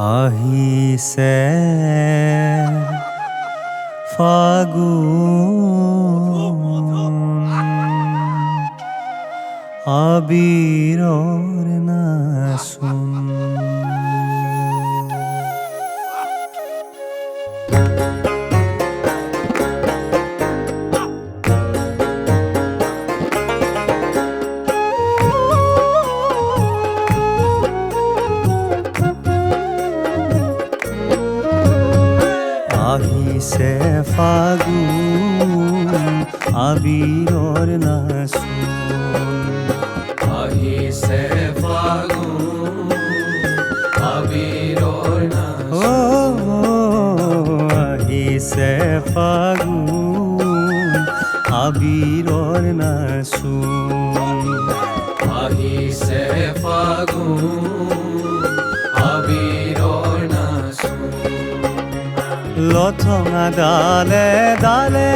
আহিছে ফাগুন আবিৰৰ নাচোন। আহিছে ফাগুন আবিৰৰ নাচোন। আহিছে ফাগুন আবিৰৰ নাচোন। আহিছে ফাগুন আবিৰৰ নাচোন। আহিছে ফাগুন আবিৰৰ নাচোন। লঠঙা ডালে ডালে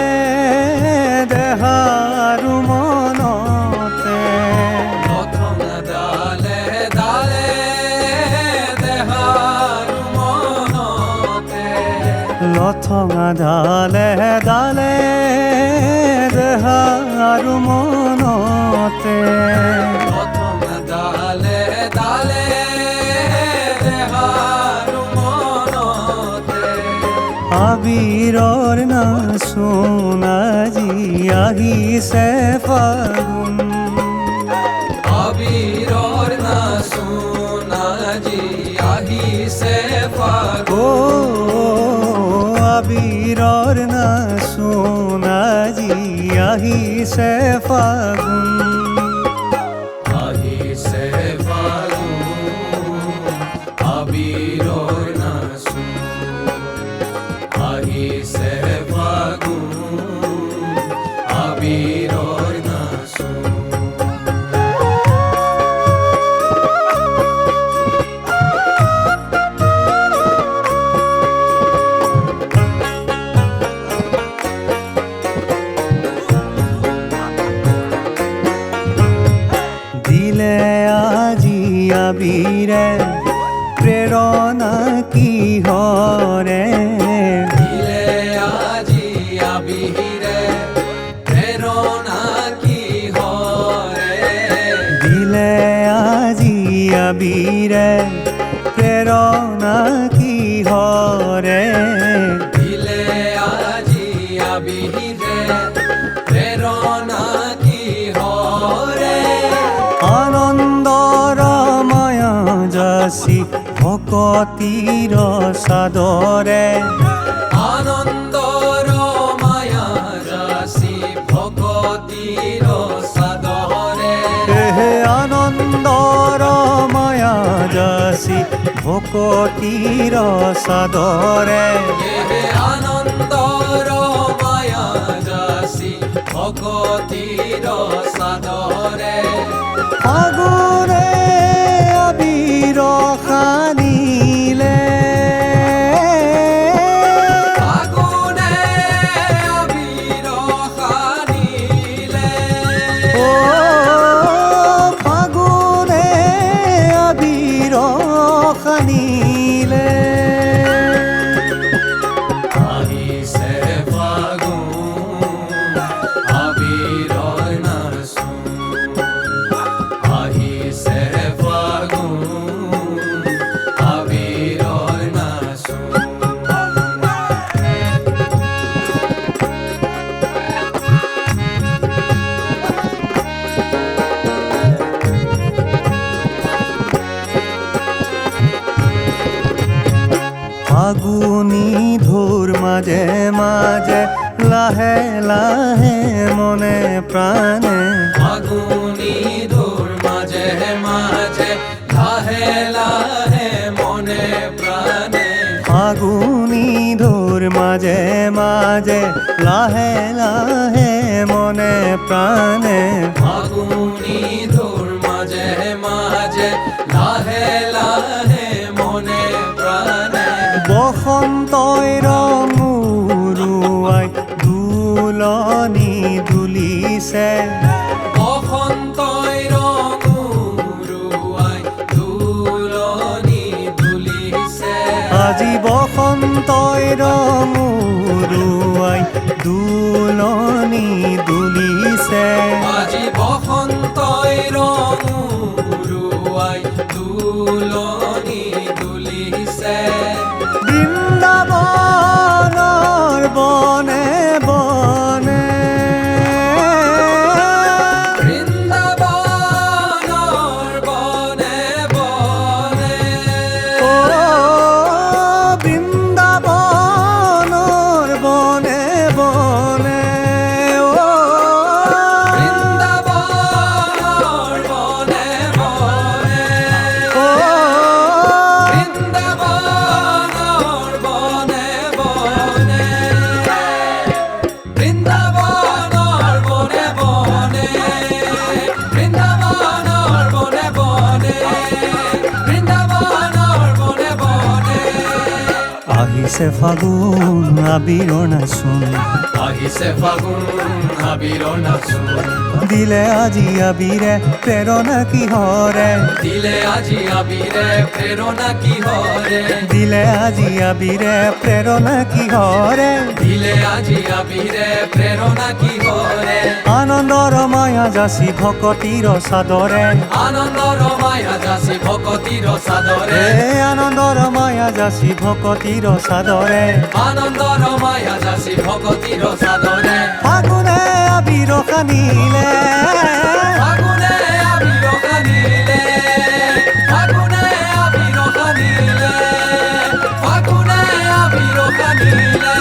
দেহাৰো মনতে, লঠঙা ডালে ডালে দেহাৰো মনতে, লঠঙা ডালে ডালে দেহাৰো মনতে, লঠঙা ডালে ডালে দেহাৰো মনতে। আবিৰৰ নাচোন আজি আহিছে ফাগুন। আবিৰৰ নাচোন আজি আহিছে ফাগুন। আবিৰৰ নাচোন আজি আহিছে ফাগুন। আহিছে ফাগুন আবিৰৰ নাচোন। আহিছে ফাগুন আবিৰৰ নাচোন। দিলে আজি আবিৰে প্ৰেৰণা কিহৰে, দিলে আজি আবিৰে প্ৰেৰণা কিহৰে, দিলে আজি আবিৰে প্ৰেৰণা কিহৰে, দিলে আজি আবিৰে প্ৰেৰণা কিহৰে। আনন্দৰ মায়া যাচি ভকতিৰ চাদৰে, আনন্দৰ মায়া যাচি ভকতিৰ চাদৰে, আনন্দৰ মায়া যাচি ভকতিৰ চাদৰে, আনন্দৰ মায়া যাচি ভকতিৰ চাদৰে। ফাগুনে আবিৰ সানিলে, ফাগুনে আবিৰ সানিলে, অ ফাগুনে আবিৰ সানিলে। আহিছে ফাগুন আবিৰৰ নাচোন। আহিছে ফাগুন আবিৰৰ নাচোন। ফাগুনী ধুৰ মাজে মাজে লাহে লাহে মনে প্ৰাণে, ফাগুনী ধুৰ মাজে মাজে লাহে লাহে মনে প্ৰাণে, ফাগুনী ধুৰ মাজে মাজে লাহে লাহে মনে প্ৰাণে, ফাগুনী ধুৰ মাজে মাজে লাহে লাহে মনে প্ৰাণে। বসন্তই ৰং উৰুৱাই দুলনি দুলিছে, বসন্তই ৰং উৰুৱাই দুলনি দুলিছে। বসন্তই ৰং উৰুৱাই দুলনি দুলিছে আজি বসন্তই ৰং উৰুৱাই দুলনি দুলিছে বৃন্দাবনৰ বনে বনে বৃন্দাবনৰ বনে বনে ও বৃন্দাবনৰ বনে বনে ও বৃন্দাবনৰ বনে বনে ও বৃন্দাবনৰ বনে বনে বৃন্দাবনৰ বনে বনে বৃন্দাবনৰ বনে বনে বৃন্দাবনৰ বনে বনে আহিছে ফাগুন আবিৰৰ নাচোন আহিছে ফাগুন আবিৰৰ নাচোন দিলে আজি আবিৰে প্ৰেৰণা কিহৰে দিলে আজি আবিৰে প্ৰেৰণা কিহৰে দিলে আজি আবিৰে প্ৰেৰণা কিহৰে দিলে আজি আবিৰে প্ৰেৰণা কিহৰে আনন্দৰ মায়া যাচি ভকতিৰ চাদৰে আনন্দৰ মায়া যাচি ভকতিৰ চাদৰে আনন্দৰ মায়া যাচি ভকতিৰ চাদৰে আনন্দৰ মায়া যাচি ভকতিৰ চাদৰে ফাগুনে আবিৰ সানিলে ফাগুনে আবিৰ সানিলে ফাগুনে আবিৰ সানিলে ফাগুনে আবিৰ সানিলে